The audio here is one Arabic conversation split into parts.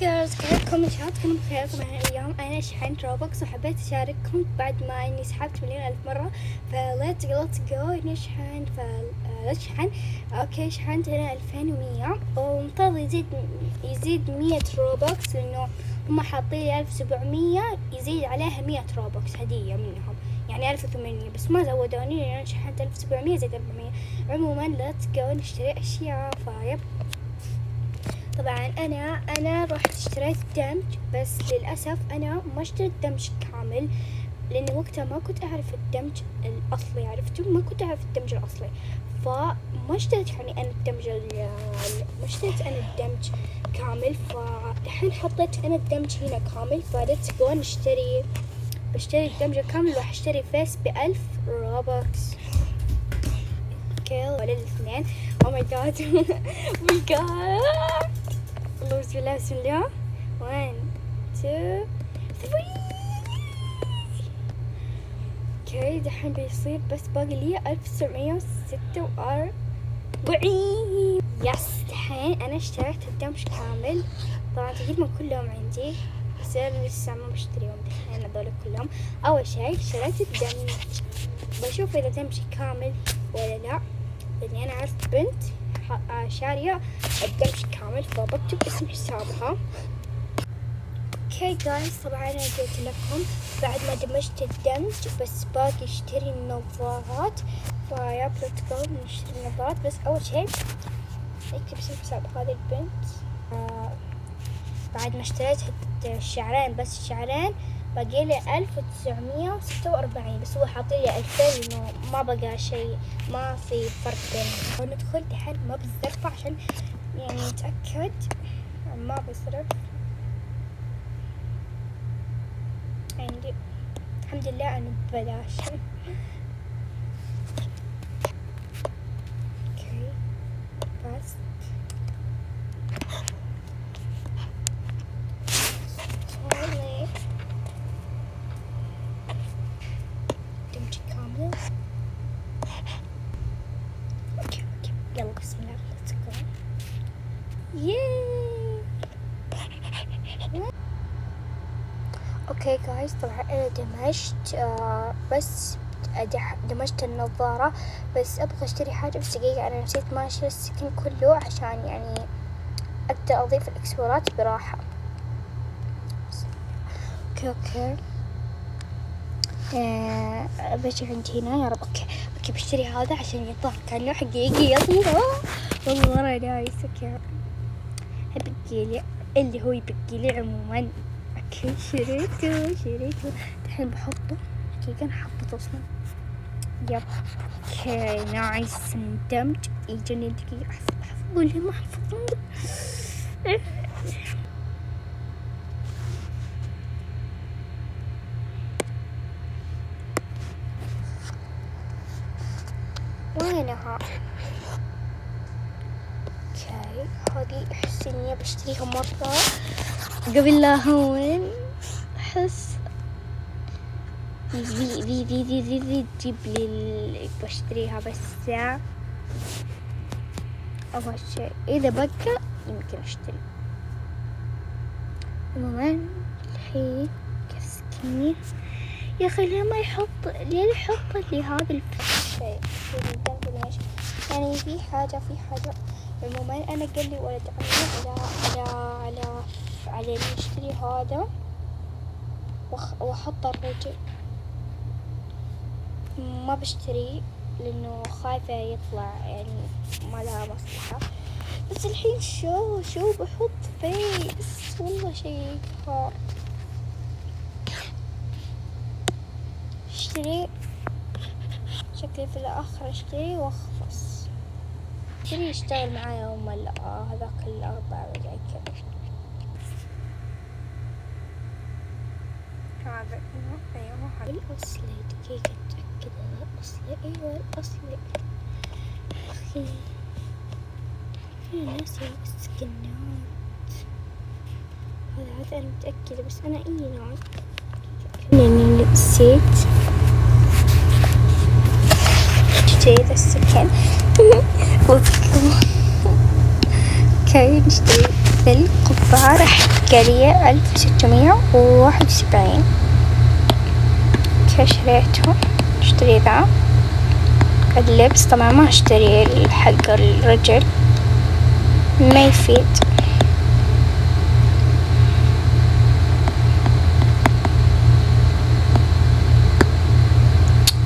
جيرلز، كيفكم؟ إن شاء الله تكونوا بخير. طبعا اليوم أنا شحنت روبوكس وحبيت أشارككم بعد ما إني سحبت 1,000,000 مرة. فليتس جو نشحن. فنشحن. أوكي، شحنت هنا 2100 ومفترض يزيد 100 روبوكس، لأنه هم حاطين لي 1700 يزيد عليها 100 روبوكس هدية منهم، يعني 1800، بس ما زودوني لأن أنا شحنت 1700 زائد 400. عموما ليتس جو نشتري أشياء. فيب طبعا انا رحت اشتريت دمج، بس للاسف انا ما اشتريت دمج كامل، لاني وقتها ما كنت اعرف الدمج الاصلي، عرفتوا؟ ما كنت اعرف الدمج الاصلي، فما اشتريت يعني انا الدمج ما اشتريت انا الدمج كامل. فالحين حطيت انا الدمج هنا كامل. فليتس جو بشتري الدمج الكامل. راح اشتري فيس ب1000 روبوكس. اوكي، ولا الاثنين. او ماي جاد ماي جاد، الله بسم الله بسم الله. 1 2 3. اوكي، دحين بيصير بس باقي لي 1946. يس، دحين انا اشتريت الدمج كامل. طبعا تقريبا كلهم عندي، بس انا لسه ما بشتريهم دحين هذول كلهم. اول شيء اشتريت الدمج، بشوف اذا دمجي كامل ولا لا، لاني انا عرفت بنت شارية الدمج كامل، فبكتب اسم حسابها. اوكي جايز، طبعا انا قلت لكم بعد ما دمجت الدمج بس باقي اشتري النظارات. فيا ليتس جو نشتري النظارات. بس اول شيء اكتب اسم حساب هذه البنت. بعد ما اشتريت الشعرين، بس الشعرين باقي لي 1946، بس هو حاطين لي 2000 لانه ما بقى شيء، ما في فرق بينهم. وندخل دحين ما بالزرفة عشان يعني نتأكد ما بصرف. عندي الحمد لله انه ببلاش. اوكي بس دمج كامل. اوكي يلا بسم الله، ليتس جو. اوكي جايز، طبعا انا دمجت بس دمجت النظارة. بس ابغى اشتري حاجة، بس دقيقة انا نسيت ما اشتري السكن كله عشان يعني اقدر اضيف الاكسسوارات براحة. اوكي بشوف عندي هنا يا رب. اوكي بشتري هذا عشان يطلع كأنه حقيقي. يلا والله مرة نايس. اوكي بقي لي اللي هو يبقي لي عموما. اوكي شريته الحين بحطه. دقيقة انا حطيته اصلا. يب اوكي نايس. دمج يجني. دقيقة احفظ ولا ما احفظ؟ وينها؟ اوكي هذه احس اني بشتريها مرة قبل لا هون. احس في تجيب لي بشتريها، بس اول شيء اذا بقى يمكن اشتري. عموما الحين كسكني يا اخي، ليه ما يحط لي هذا الشيء يعني في حاجة. عموما انا قال لي ولد عمي على نشتري هذا واحط الرجل. ما بشتري لانه خايفة يطلع يعني ما لها مصلحة. بس الحين شو بحط فيس، والله شيء كار. اشتري شكلي في الاخر اشتري واخلص. اشتري يشتغل معايا ولا لا؟ هذاك 4 رجع كذا. هذا ايوه هذا الاصلي. دقيقة اتأكد هذا الاصلي. ايوه الاصلي. اخي انا ناسي السكنات. هذا انا متأكدة، بس انا ناس لاني نسيت اشتري السكن. اوكي نشتري القبعة راح تلقى 1671. شريته، اشتري ذا اللبس. طبعا ما اشتري حق الرجل، ما يفيد.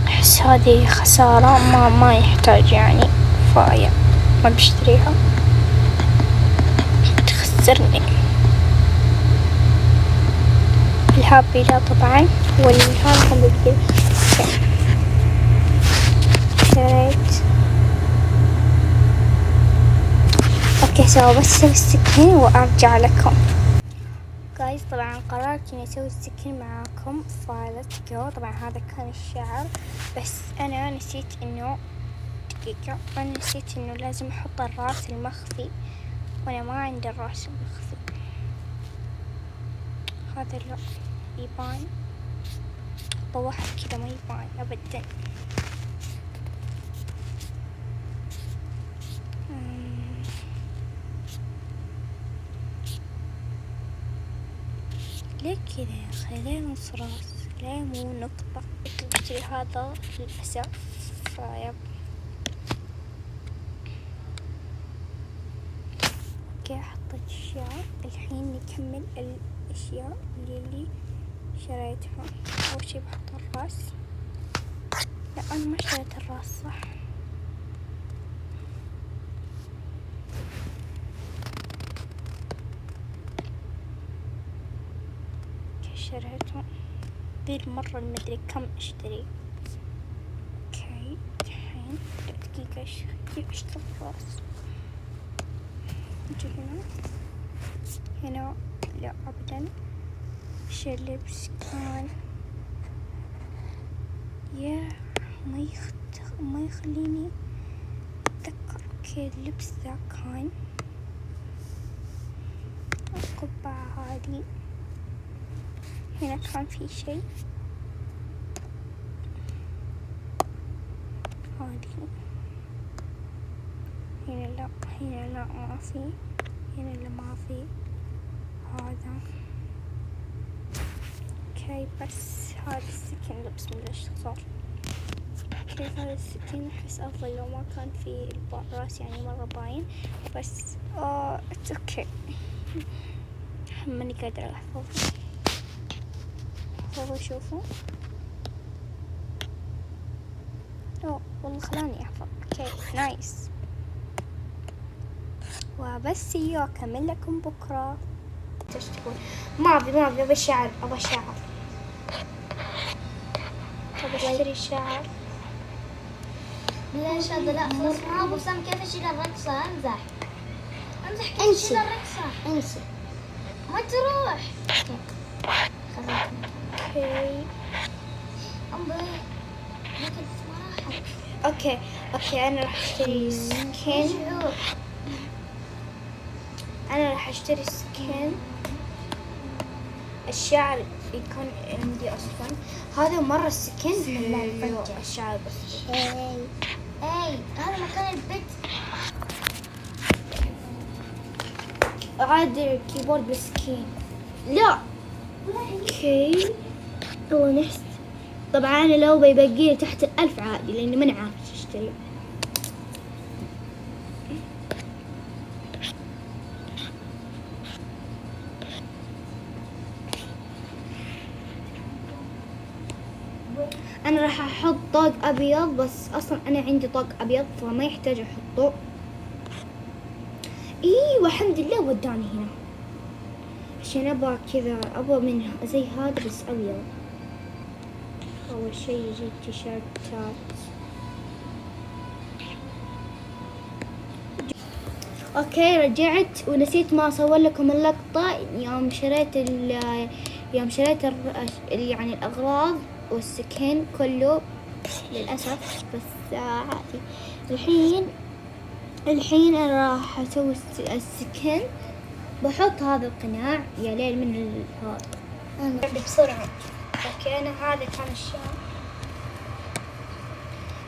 احس هذه خسارة، ما يحتاج يعني، فايا ما بشتريها، تخسرني. الهابي لا طبعا، والهذا كان بكتير. شريت اوكي سوا بس اسوي السكين وارجع لكم. جايز طبعا قررت اني اسوي السكين معاكم، فلتس جو. طبعا هذا كان الشعر، بس انا نسيت انه دقيقة، انا نسيت انه لازم احط الراس المخفي، وانا ما عندي الراس المخفي. هذا لا يبان طوحت كذا، ما يبان ابدا. ليه كذا يا اخي؟ ليه نص راس؟ ليه مو نقطة؟ بشتري هذا للأسف. فيب اوكي، حطيت الشعر. الحين نكمل الاشياء اللي شريتها. اول شي بحط الراس. لا انا ما اشتريت الراس صح. شريته ذي المرة المدري كم اشتري. اوكي الحين دقيقة كيف اشتري الراس؟ نجي هنا لا ابدا. ايش اللبس كان؟ يا ما يخليني اتذكر. اوكي اللبس ذا كان القبعة هذه. هنا كان في شيء، هذه هنا لا، هنا لا ما في، هنا لا ما في. هذا اوكي، بس هذا السكين لبس من ليش صار. اوكي هذا السكين احس افضل لو ما كان في الراس يعني مرة باين، بس اتس اوكي. ماني قادرة احفظه. شوفوا والله خلاني احفظ. اوكي نايس. وبس اكمل لكم بكرة. تشتكون ما ابي ابى شعر، ابى شعر. ابى اشتري شعر. ليش هذا؟ لا خلاص ما ابو سام. كيف اشيل الرقصة؟ امزح كيف اشيل الرقصة؟ انسى ما تروح. اوكي امبي لكن ما راحت. اوكي انا راح اشتري سكين. انا راح اشتري سكين. الشعر يكون عندي اصلا. هذا مرة السكين من الشعر بس. اي هذا مكان البيت. عاد الكيبورد بالسكين. لا اوكي والله نحس. طبعا انا لو بيبقي تحت 1000 عادي، لاني ماني عارف اشتري. انا راح احط طاق ابيض، بس اصلا انا عندي طاق ابيض فما يحتاج احطه. ايوه الحمد لله وداني هنا، عشان ابغى كذا، ابغى منها زي هذا بس ابيض. اول شي يجي التيشيرتات. اوكي رجعت ونسيت ما اصور لكم اللقطة يوم شريت يعني الاغراض والسكين كله للاسف، بس عادي. الحين انا راح اسوي السكين. بحط هذا القناع يا ليل من هذا بسرعة. اوكي انا هذا كان الشعر،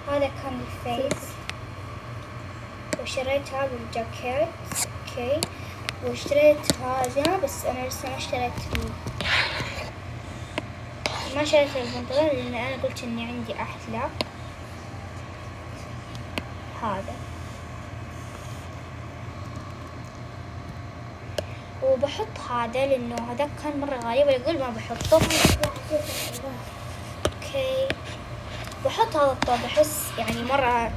هذا كان الفيس، وشريت هذا الجاكيت. اوكي واشتريت هذا، بس أنا لسه ما اشتريت ما شريت البنطلون لأن أنا قلت إني عندي أحلى هذا. وبحط هذا لأنه هذا كان مرة غالي ولا أقول ما بحطه. اوكي بحط هذا الطوب، أحس يعني مرة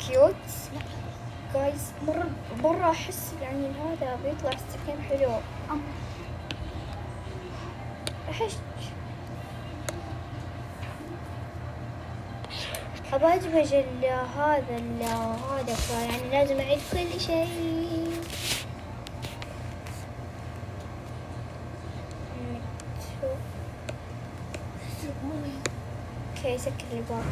كيوت جايز، مرة أحس يعني هذا بيطلع سكين حلو. أحس أبى أدمج هذا فيعني لازم أعيد كل شيء. اوكي سكر الباب.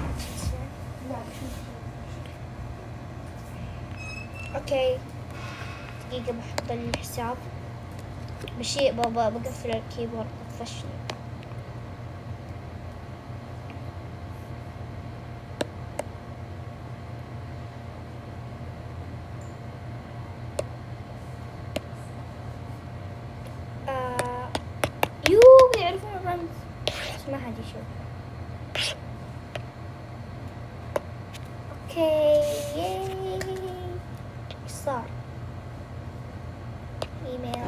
اوكي دقيقة بحط الحساب بشيء بقفل الكيبورد طفشني. يعرفون الرمز بس ما حد يشوف. اوكي ايش صار؟ ايميل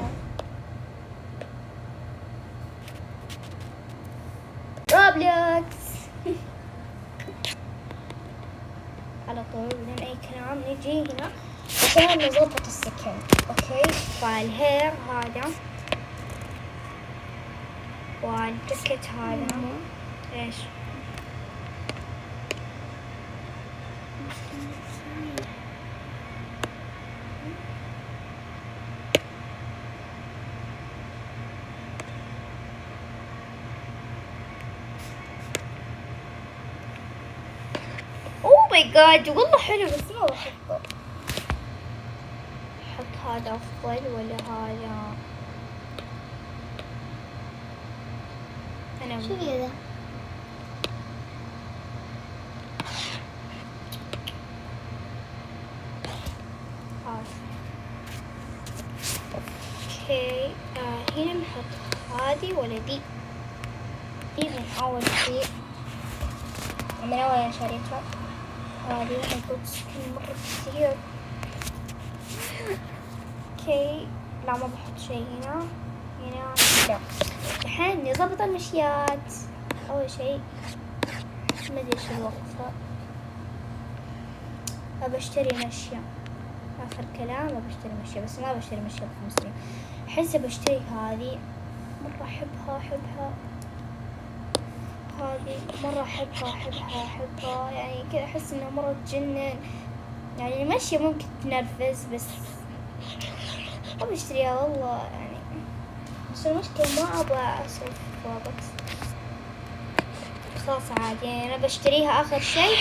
روبلوكس. على طول بدون اي كلام نجي هنا عشان نظبط السكن. اوكي فالهير هذا والجاكيت هذا ايش اوه ماي جاد والله حلو بس ما بحبه. احط هذا افضل ولا هذا؟ شو في هذا؟ اوكي هنا نحط هذه ولا دي؟ دي من اول شيء، من اول أنا شريتها هذه حيكون سكين مرة كثير. اوكي لا ما بحط شيء هنا كذا. الحين نضبط المشيات. اول شيء ما ادري شو الوقفة، ابى اشتري مشية. اخر كلام ابى اشتري مشية بس ما بشتري مشية ب500. احس بشتري هذه مرة احبها هذه مرة احبها يعني كذا احس انها مرة تجنن. يعني المشية ممكن تنرفز بس ابى اشتريها والله يعني. بس المشكلة ما ابى اصرف روبكس. خلاص عادي يعني انا بشتريها اخر شيء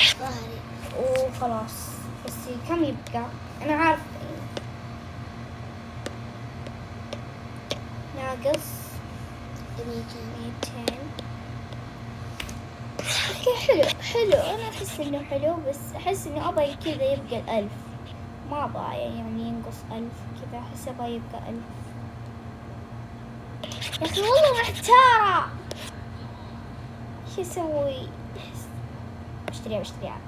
وخلاص. بس كم يبقى؟ انا عارف ناقص 200. اوكي حلو انا احس انه حلو بس احس انه ابغى كذا يبقى 1000. ما ابغى يعني ينقص 1000 كذا. احس ابغى يبقى 1000. يا اخي والله محتارة ايش اسوي. بشتريها.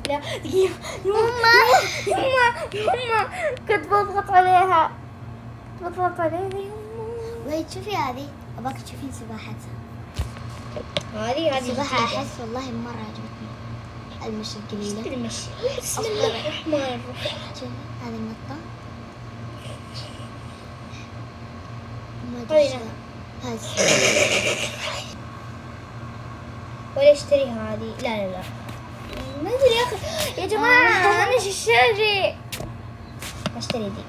لا دقيقة يما كنت بضغط عليها يما. وهي شوفي هذه، ابغاك تشوفين سباحتها. هذه سباحة احس والله مرة عجبتني. المشي القليلة. المشي بسم الله الرحمن الرحيم. هذه النقطة هذه ولا اشتري هذه. لا ما ادري يا اخي يا جماعة انا شاشري. اشتري دي.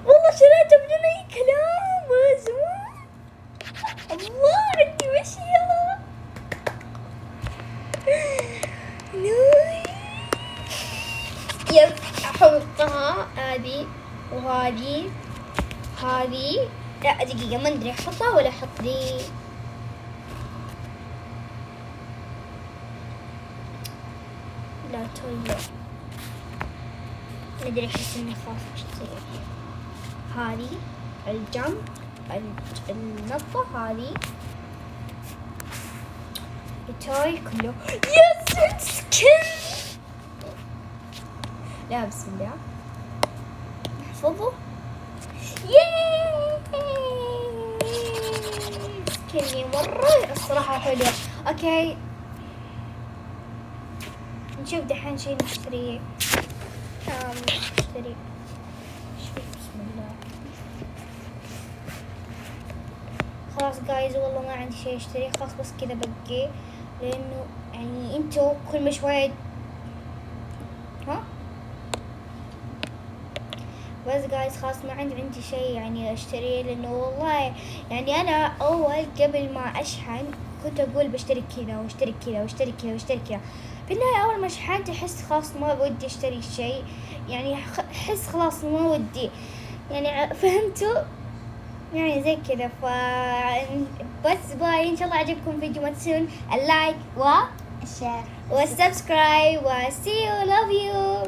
والله شريتها بدون اي كلام زمان. الله عندي مشية يب احطها هذه وهذه لا دقيقة ما ادري احطها ولا احط دي. لا تويلة مدري احس اني خلاص اشتري هذه الجنب النظة هذه التوي كله. يس سكن. لا بسم الله احفظه. سكني مرة الصراحة حلوة. اوكي نشوف دحين شيء نشتريه. نشتري بسم الله. خلاص جايز والله ما عندي شيء اشتريه، خلاص بس كذا بقي، لانه يعني انتو كل ما شوية بس جايز خلاص ما عندي شيء يعني اشتريه، لانه والله يعني انا اول قبل ما اشحن كنت اقول بشتري كذا واشتري كذا واشتري كذا واشتري كذا. في النهاية اول ما شحنت احس خلاص ما ودي اشتري شيء، يعني احس خلاص ما ودي، يعني فهمتوا يعني زي كذا. بس باي، ان شاء الله عجبكم الفيديو، ما تنسون اللايك الشير والسبسكرايب، و see you love you.